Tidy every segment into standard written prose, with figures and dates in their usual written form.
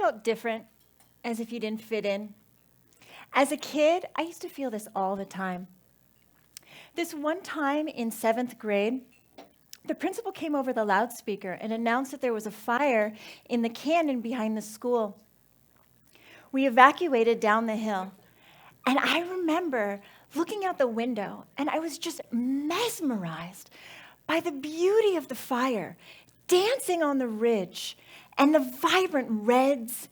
felt different, as if you didn't fit in? As a kid, I used to feel this all the time. This one time in 7th grade, the principal came over the loudspeaker and announced that there was a fire in the canyon behind the school. We evacuated down the hill, and I remember looking out the window, and I was just mesmerized by the beauty of the fire, dancing on the ridge, and the vibrant reds,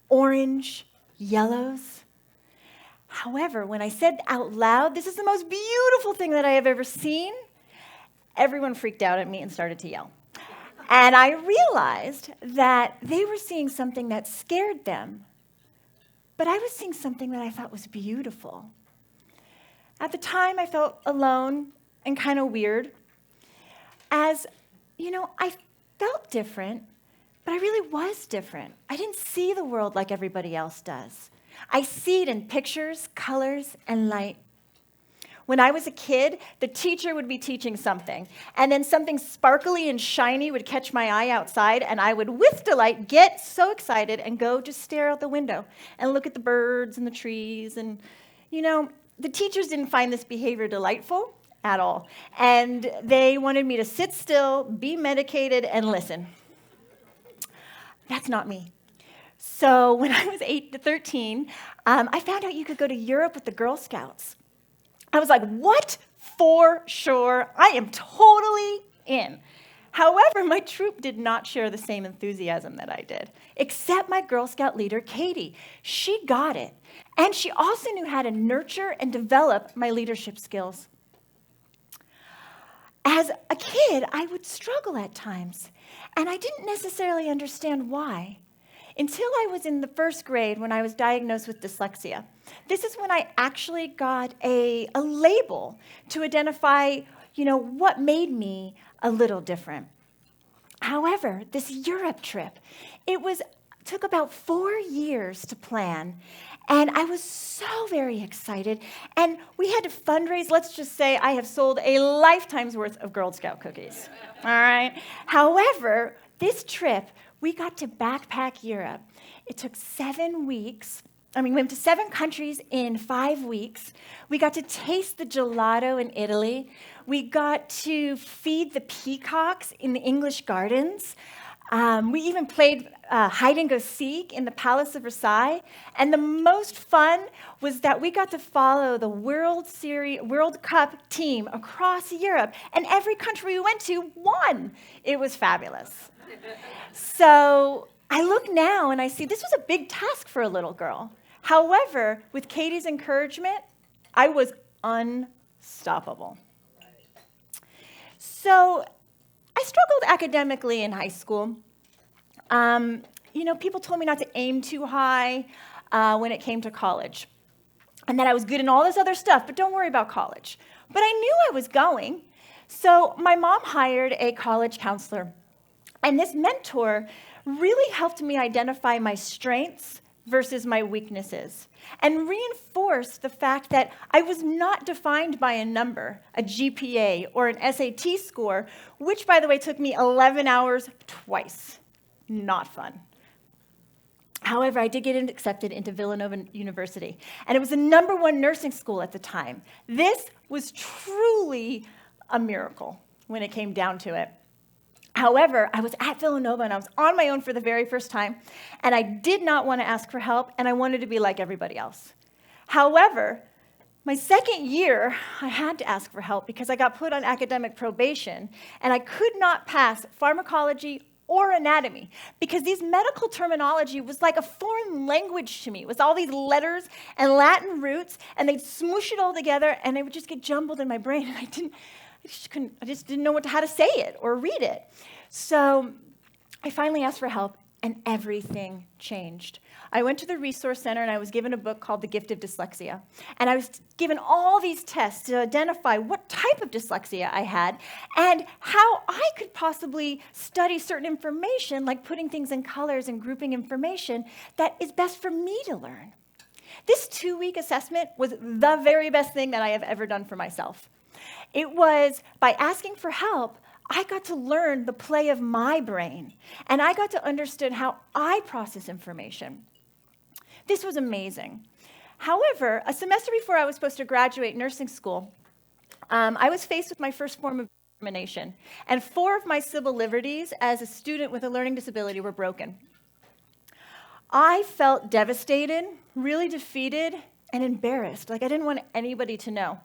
orange, yellows. However, when I said out loud, "This is the most beautiful thing that I have ever seen," everyone freaked out at me and started to yell. And I realized that they were seeing something that scared them, but I was seeing something that I thought was beautiful. At the time, I felt alone and kind of weird. As, I felt different, but I really was different. I didn't see the world like everybody else does. I see it in pictures, colors, and light. When I was a kid, the teacher would be teaching something, and then something sparkly and shiny would catch my eye outside, and I would, with delight, get so excited and go just stare out the window and look at the birds and the trees. And, the teachers didn't find this behavior delightful at all, and they wanted me to sit still, be medicated, and listen. That's not me. So when I was 8 to 13, I found out you could go to Europe with the Girl Scouts. I was like, what? For sure. I am totally in. However, my troop did not share the same enthusiasm that I did, except my Girl Scout leader, Katie. She got it. And she also knew how to nurture and develop my leadership skills. As a kid, I would struggle at times, and I didn't necessarily understand why. Until I was in the 1st grade when I was diagnosed with dyslexia. This is when I actually got a label to identify, what made me a little different. However, this Europe trip, took about 4 years to plan, and I was so very excited, and we had to fundraise. Let's just say I have sold a lifetime's worth of Girl Scout cookies, all right? However, this trip, we got to backpack Europe. It took 7 weeks. We went to 7 countries in 5 weeks. We got to taste the gelato in Italy. We got to feed the peacocks in the English gardens. We even played hide and go seek in the Palace of Versailles. And the most fun was that we got to follow the World Cup team across Europe. And every country we went to won. It was fabulous. So I look now and I see this was a big task for a little girl. However, with Katie's encouragement, I was unstoppable. So I struggled academically in high school. People told me not to aim too high when it came to college, and that I was good in all this other stuff, but don't worry about college. But I knew I was going. So my mom hired a college counselor. And this mentor really helped me identify my strengths versus my weaknesses and reinforced the fact that I was not defined by a number, a GPA, or an SAT score, which, by the way, took me 11 hours twice. Not fun. However, I did get accepted into Villanova University, and it was the #1 nursing school at the time. This was truly a miracle when it came down to it. However, I was at Villanova, and I was on my own for the very first time, and I did not want to ask for help, and I wanted to be like everybody else. However, my 2nd year, I had to ask for help because I got put on academic probation, and I could not pass pharmacology or anatomy because these medical terminology was like a foreign language to me. It was all these letters and Latin roots, and they'd smoosh it all together, and they would just get jumbled in my brain, and I just didn't know how to say it or read it. So I finally asked for help, and everything changed. I went to the resource center, and I was given a book called The Gift of Dyslexia. And I was given all these tests to identify what type of dyslexia I had and how I could possibly study certain information, like putting things in colors and grouping information that is best for me to learn. This 2-week assessment was the very best thing that I have ever done for myself. It was by asking for help, I got to learn the play of my brain, and I got to understand how I process information. This was amazing. However, a semester before I was supposed to graduate nursing school, I was faced with my first form of discrimination, and 4 of my civil liberties as a student with a learning disability were broken. I felt devastated, really defeated, and embarrassed, like I didn't want anybody to know.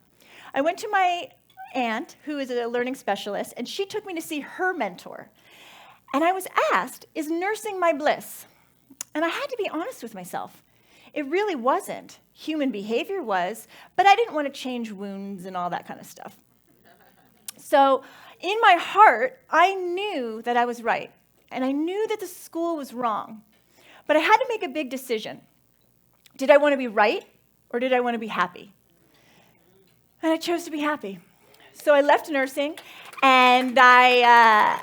I went to my aunt, who is a learning specialist, and she took me to see her mentor. And I was asked, is nursing my bliss? And I had to be honest with myself. It really wasn't. Human behavior was, but I didn't want to change wounds and all that kind of stuff. So in my heart, I knew that I was right, and I knew that the school was wrong. But I had to make a big decision. Did I want to be right, or did I want to be happy? And I chose to be happy. So I left nursing, and I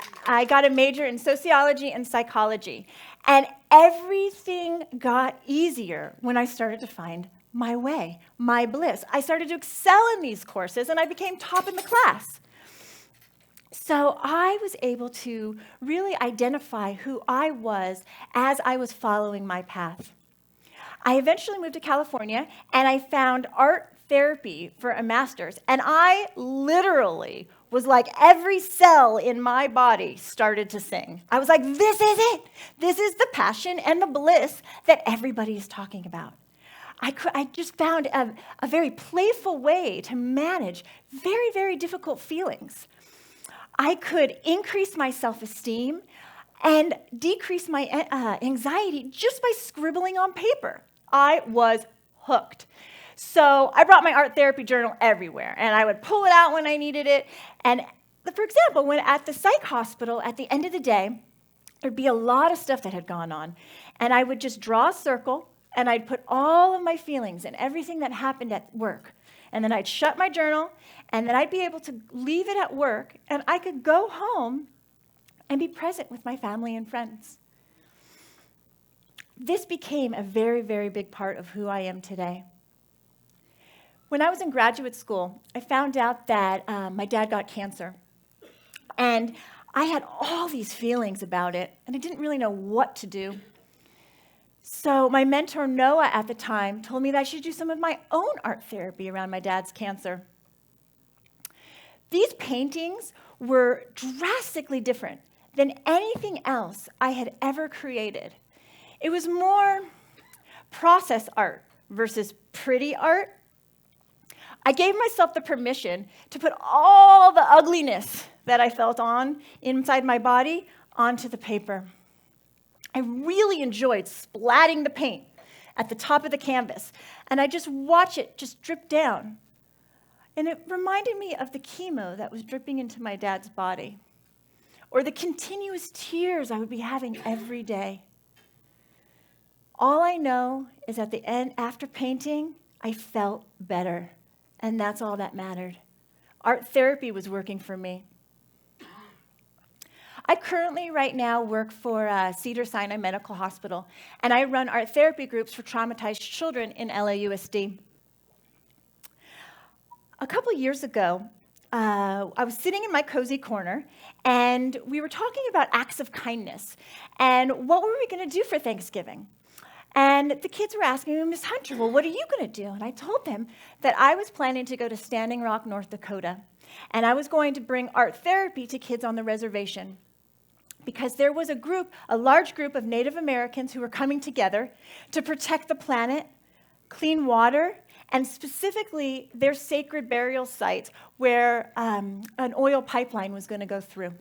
got a major in sociology and psychology. And everything got easier when I started to find my way, my bliss. I started to excel in these courses, and I became top in the class. So I was able to really identify who I was as I was following my path. I eventually moved to California, and I found art therapy for a master's. And I literally was like, every cell in my body started to sing. I was like, this is it. This is the passion and the bliss that everybody is talking about. I just found a very playful way to manage very, very difficult feelings. I could increase my self-esteem and decrease my anxiety just by scribbling on paper. I was hooked. So I brought my art therapy journal everywhere, and I would pull it out when I needed it. And for example, when at the psych hospital, at the end of the day, there'd be a lot of stuff that had gone on. And I would just draw a circle, and I'd put all of my feelings and everything that happened at work. And then I'd shut my journal, and then I'd be able to leave it at work, and I could go home and be present with my family and friends. This became a very, very big part of who I am today. When I was in graduate school, I found out that my dad got cancer. And I had all these feelings about it, and I didn't really know what to do. So my mentor, Noah, at the time, told me that I should do some of my own art therapy around my dad's cancer. These paintings were drastically different than anything else I had ever created. It was more process art versus pretty art. I gave myself the permission to put all the ugliness that I felt inside my body onto the paper. I really enjoyed splatting the paint at the top of the canvas, and I just watch it just drip down. And it reminded me of the chemo that was dripping into my dad's body, or the continuous tears I would be having every day. All I know is at the end, after painting, I felt better, and that's all that mattered. Art therapy was working for me. I currently, right now, work for Cedars-Sinai Medical Hospital, and I run art therapy groups for traumatized children in LAUSD. A couple years ago, I was sitting in my cozy corner, and we were talking about acts of kindness, and what were we going to do for Thanksgiving? And the kids were asking me, Miss Hunter, well, what are you going to do? And I told them that I was planning to go to Standing Rock, North Dakota, and I was going to bring art therapy to kids on the reservation, because there was a large group of Native Americans who were coming together to protect the planet, clean water, and specifically their sacred burial sites where an oil pipeline was going to go through.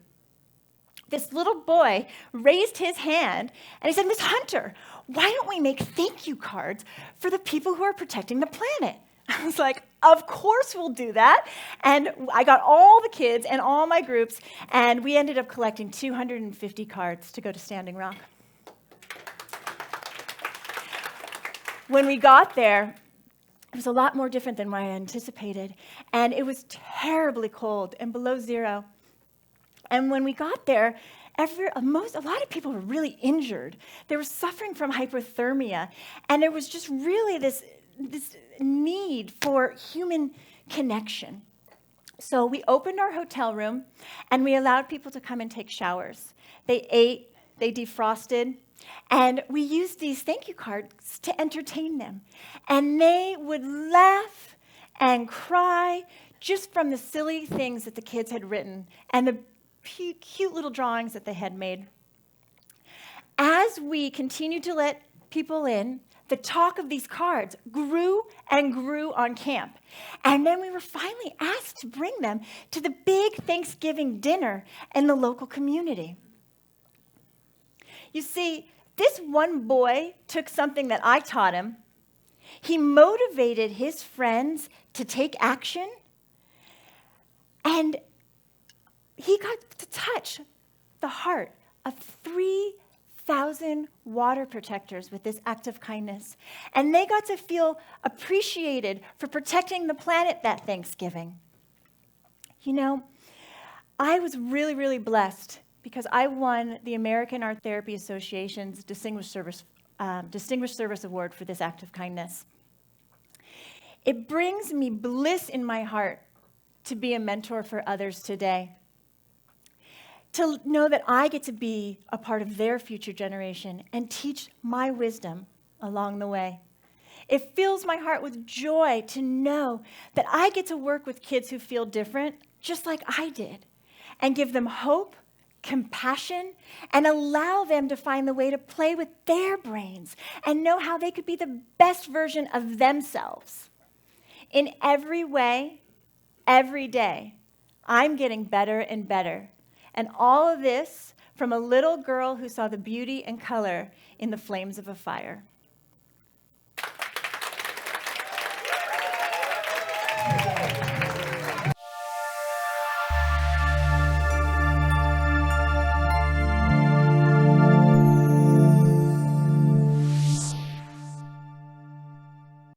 This little boy raised his hand, and he said, Miss Hunter, why don't we make thank you cards for the people who are protecting the planet? I was like, of course we'll do that. And I got all the kids and all my groups, and we ended up collecting 250 cards to go to Standing Rock. When we got there, it was a lot more different than what I anticipated, and it was terribly cold and below zero. And when we got there, a lot of people were really injured. They were suffering from hypothermia, and there was just really this need for human connection. So we opened our hotel room, and we allowed people to come and take showers. They ate, they defrosted, and we used these thank you cards to entertain them. And they would laugh and cry just from the silly things that the kids had written and the cute little drawings that they had made. As we continued to let people in, the talk of these cards grew and grew on camp. And then we were finally asked to bring them to the big Thanksgiving dinner in the local community. You see, this one boy took something that I taught him. He motivated his friends to take action, and he got to touch the heart of 3,000 water protectors with this act of kindness. And they got to feel appreciated for protecting the planet that Thanksgiving. You know, I was really, really blessed because I won the American Art Therapy Association's Distinguished Service Award for this act of kindness. It brings me bliss in my heart to be a mentor for others today, to know that I get to be a part of their future generation and teach my wisdom along the way. It fills my heart with joy to know that I get to work with kids who feel different, just like I did, and give them hope, compassion, and allow them to find the way to play with their brains and know how they could be the best version of themselves. In every way, every day, I'm getting better and better. And all of this from a little girl who saw the beauty and color in the flames of a fire.